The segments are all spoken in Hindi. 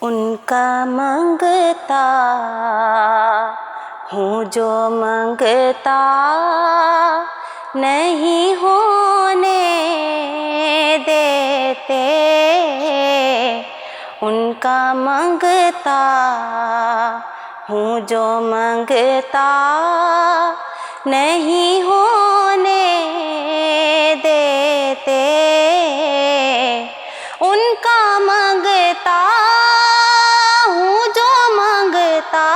उनका मंगता हूँ जो मंगता नहीं होने देते। उनका मंगता हूँ जो मंगता नहीं होने देते। उनका मंगता हूँ जो मंगता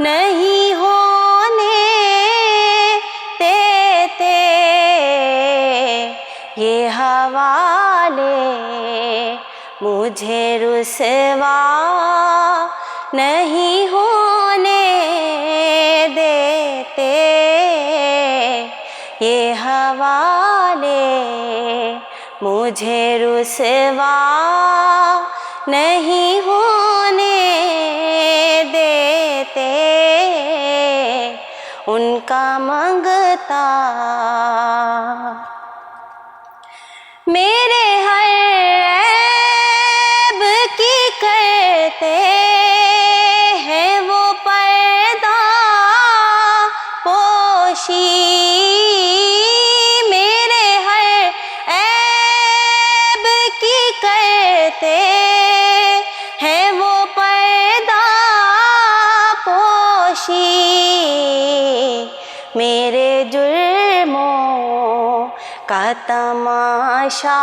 नहीं होने देते। ये हवाले मुझे रुसवा नहीं होने देते। ये हवाले मुझे रुसवा नहीं होने देते। उनका मंगता मेरे हर ऐब की करते हैं वो पर्दा पोशी। मेरे हर ऐब की करते हैं वो पर्दा पोशी। मेरे जुर्मों का तमाशा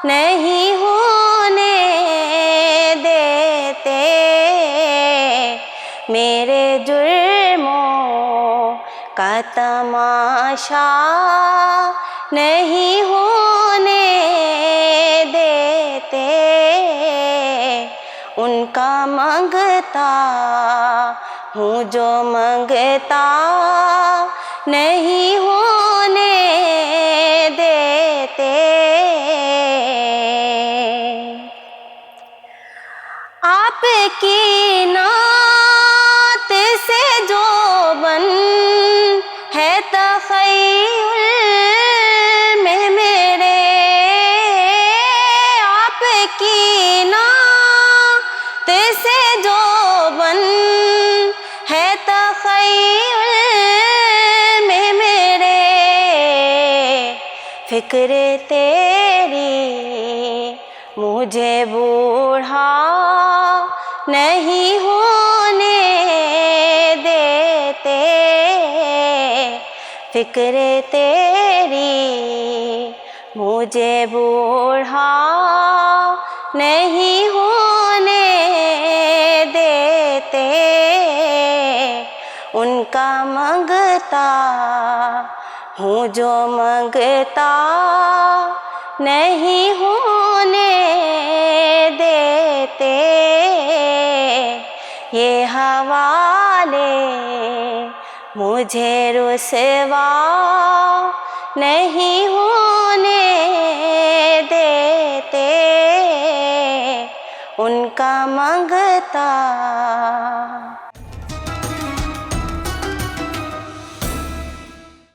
नहीं होने देते। मेरे जुर्मों का तमाशा नहीं होने देते। उनका मंगता हूँ जो मंगता नहीं होने देते। आपकी नात से जो बन है तख़य्युल में मेरे। आपकी नात से जो बन है तख़य्युल में मेरे। फ़िक्र तेरी मुझे बूढ़ा नहीं होने देते। फ़िक्र तेरी मुझे बूढ़ा नहीं होने देते। उनका मंगता हूँ जो मंगता नहीं होने देते। ये हवाले मुझे रुसवा नहीं होने देते। उनका मंगता